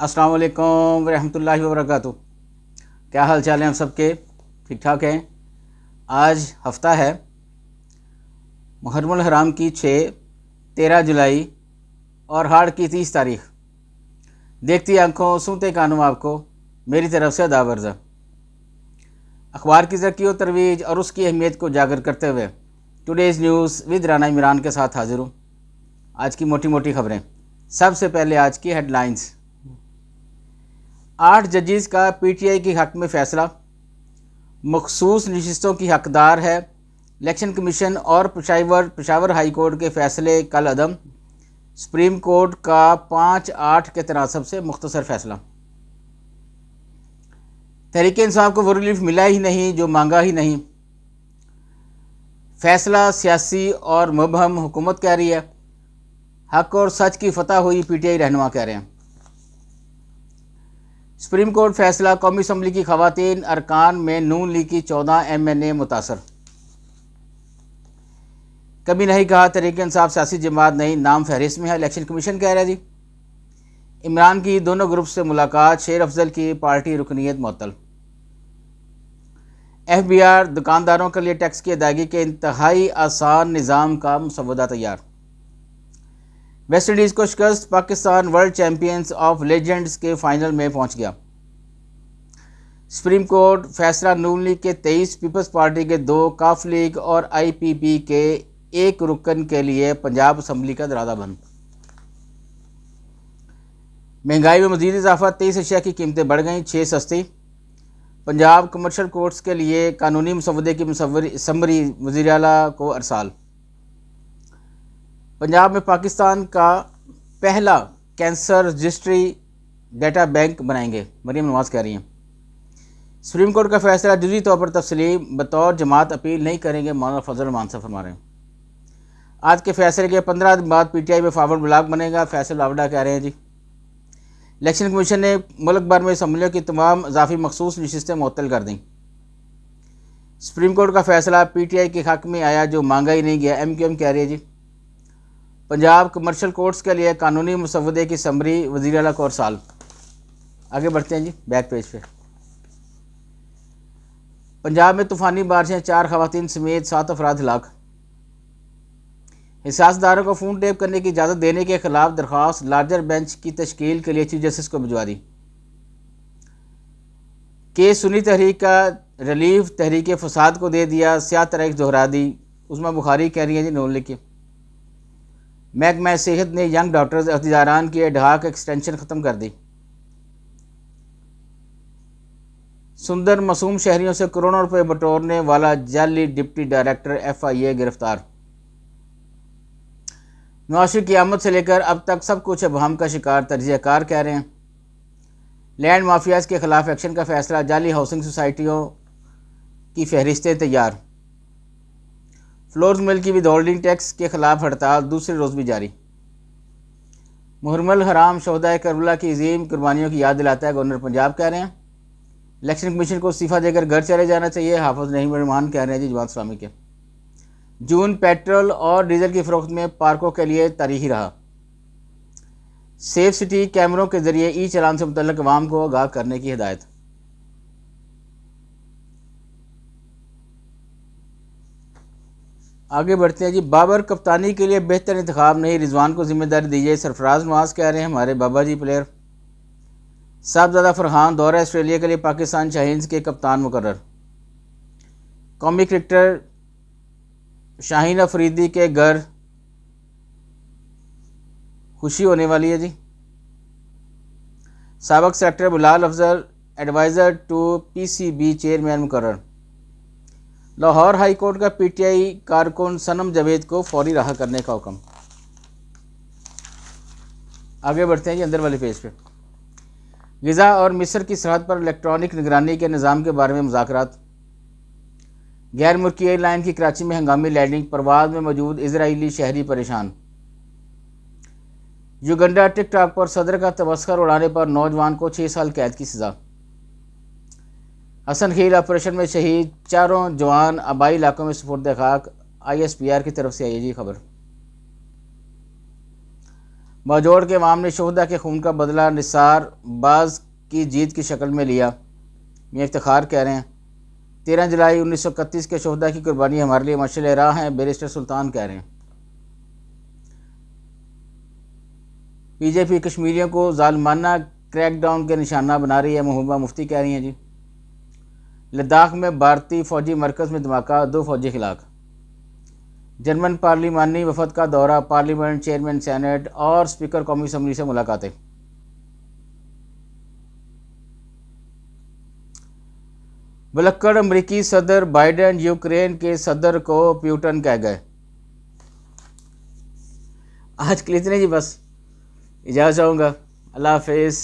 अस्सलाम वालेकुम रहमतुल्लाहि वबरकातुह। क्या हाल चाल हैं आप सबके? ठीक ठाक हैं। आज हफ्ता है मुहर्रमुल हराम की 13 जुलाई और हाड़ की 30 तारीख। देखती आंखों सुनते कानों आपको मेरी तरफ से अदा वर्ज़ा। अखबार की तरक्की और तरवीज और उसकी अहमियत को उजागर करते हुए today's news with Rana Imran के साथ हाजिर हूँ। आज की मोटी मोटी खबरें। सबसे पहले आज की हेडलाइंस। 8 जजेस का पीटीआई के हक़ में फ़ैसला। मखसूस नशिस्तों की हकदार है इलेक्शन कमीशन और पेशावर हाई कोर्ट के फ़ैसले कल अदम। सुप्रीम कोर्ट का 5-8 के तनासब से मुख्तसर फ़ैसला। तहरीक इंसाफ को वो रिलीफ मिला ही नहीं जो मांगा ही नहीं। फ़ैसला सियासी और मुबहम, हुकूमत कह रही है। हक और सच की फतह हुई, पीटीआई रहनुमा कह रहे हैं। सुप्रीम कोर्ट फैसला। कौमी असम्बली की खवातीन अरकान में नून लीग की 14 MNA मुतासर। कभी नहीं कहा तहरीक इंसाफ सियासी जमात नहीं, नाम फहरिस्त में है, इलेक्शन कमीशन कह रहा है जी। इमरान की दोनों ग्रुप से मुलाकात। शेर अफजल की पार्टी रुकनीत मुअत्तल। FBR दुकानदारों के लिए टैक्स की अदायगी के इंतहाई आसान निज़ाम का मसवदा तैयार। वेस्ट इंडीज़ को शिकस्त। Pakistan world champions of legends के फाइनल में पहुंच गया। सुप्रीम कोर्ट फैसला। नून लीग के 23, पीपल्स पार्टी के 2, काफ लीग और IPP के 1 रुकन के लिए पंजाब असम्बली का दरवाज़ा बंद। महंगाई में मज़ीद इजाफा। 23 अशिया की कीमतें बढ़ गईं, 6 सस्ती। पंजाब कमर्शल कोर्ट्स के लिए कानूनी मसवदे की समरी वज़ीर आला को अरसाल। पंजाब में पाकिस्तान का पहला कैंसर रजिस्ट्री डेटा बैंक बनाएंगे, मरीम नवाज कह रही हैं। सुप्रीम कोर्ट का फैसला। जुज़ी तौर पर तस्लीम, बतौर जमात अपील नहीं करेंगे, मौलाना फजल रहमान साहब फरमा रहे हैं। आज के फैसले के 15 दिन बाद PTI में फॉरवर्ड ब्लॉक बनेगा, फैसल लावडा कह रहे हैं जी। इलेक्शन कमीशन ने मुल्क भर में असम्बलियों की तमाम इजाफी मखसूस नशिस्तें मुअत्तल कर दी। सुप्रीम कोर्ट का फैसला। PTI के हक़ में आया जो मांगा ही नहीं गया, MQM कह रही है जी। पंजाब कमर्शल कोर्ट्स के लिए कानूनी मसवदे की समरी वज़ीर आला को अरसाल। आगे बढ़ते हैं जी बैक पेज पे। पंजाब में तूफ़ानी बारिशें, 4 खवातीन समेत 7 अफराद हलाक। हिसासदारों को फ़ोन टेप करने की इजाज़त देने के खिलाफ दरख्वास्त लार्जर बेंच की तश्कील के लिए चीफ जस्टिस को भिजवा दी। केस सुन्नी तहरीक का रिलीफ तहरीक फसाद को दे दिया, सियाह तरीक दोहरा दी। उस्मा बुखारी कह रही है जी नून लीग की। महकमा सेहत ने यंग डॉक्टर्स अहदेदारान की ढाक एक्सटेंशन ख़त्म कर दी। सुंदर मासूम शहरियों से करोड़ों रुपए बटोरने वाला जाली डिप्टी डायरेक्टर FIA गिरफ्तार। मुआशी क़यामत से लेकर अब तक सब कुछ अबहम का शिकार, तजज़ियाकार कह रहे हैं। लैंड माफियाज के खिलाफ एक्शन का फैसला। जाली हाउसिंग सोसाइटियों की फहरिस्तें तैयार। फ्लोर्स मिल की विद होल्डिंग टैक्स के खिलाफ हड़ताल दूसरे रोज़ भी जारी। मुहर्रमुल हराम शोहदाए करबला की अजीम कुर्बानियों की याद दिलाता है, गवर्नर पंजाब कह रहे हैं। इलेक्शन कमीशन को इस्तीफ़ा देकर घर चले जाना चाहिए, हाफिज़ नईम रहमान कह रहे हैं जी जमात इस्लामी के। जून पेट्रोल और डीजल की फ़रोख्त में पार्कों के लिए तारीखी रहा। सेफ सिटी कैमरों के जरिए चालान से मुतल्लिक़ अवाम को आगाह करने की हिदायत। आगे बढ़ते हैं जी। बाबर कप्तानी के लिए बेहतर इंतखाब नहीं, रिजवान को जिम्मेदारी दीजिए, सरफराज नवाज कह रहे हैं हमारे बाबा जी प्लेयर। साहबजादा फरहान दौरा ऑस्ट्रेलिया के लिए पाकिस्तान शाहीन्स के कप्तान मुकर्रर। कौमी क्रिकेटर शाहीन अफरीदी के घर खुशी होने वाली है जी। साबिक secretary Bilal Afzal adviser to PCB chairman मुकर्रर। लाहौर हाई कोर्ट का PTI कारकुन सनम जावेद को फौरी रहा करने का हुक्म। आगे बढ़ते हैं जी अंदर वाले पेज पे। ग़ज़ा और मिस्र की सरहद पर इलेक्ट्रॉनिक निगरानी के निज़ाम के बारे में मुज़ाकरात। गैर मुल्की एयरलाइन की कराची में हंगामी लैंडिंग, परवाज़ में मौजूद इजराइली शहरी परेशान। युगंडा टिकटॉक पर सदर का तबस्सुर उड़ाने पर नौजवान को 6 साल कैद की सज़ा। हसन खील ऑपरेशन में शहीद, 4 जवान आबाई इलाकों में सुपुर्द खाक। ISPR की तरफ से आई जी खबर। باجوڑ کے عوام نے شہداء کے خون کا بدلہ نثار باز کی جیت کی شکل میں لیا، میاں افتخار کہہ رہے ہیں۔ 13 جولائی 1931 کے شہداء کی قربانی ہمارے لیے مشعل راہ ہیں، بیرسٹر سلطان کہہ رہے ہیں۔ پی جے پی کشمیریوں کو ظالمانہ کریک ڈاؤن کے نشانہ بنا رہی ہے، محبوبہ مفتی کہہ رہی ہیں جی۔ لداخ میں بھارتی فوجی مرکز میں دھماکہ، 2 فوجی ہلاک۔ جرمن پارلیمانی وفد کا دورہ، پارلیمنٹ، چیئرمین سینٹ اور اسپیکر قومی اسمبلی سے ملاقاتیں۔ بلکڑ امریکی صدر بائیڈن یوکرین کے صدر کو پیوٹن کہہ گئے۔ آج کے لیے اتنے جی، بس اجازت چاہوں گا، اللہ حافظ۔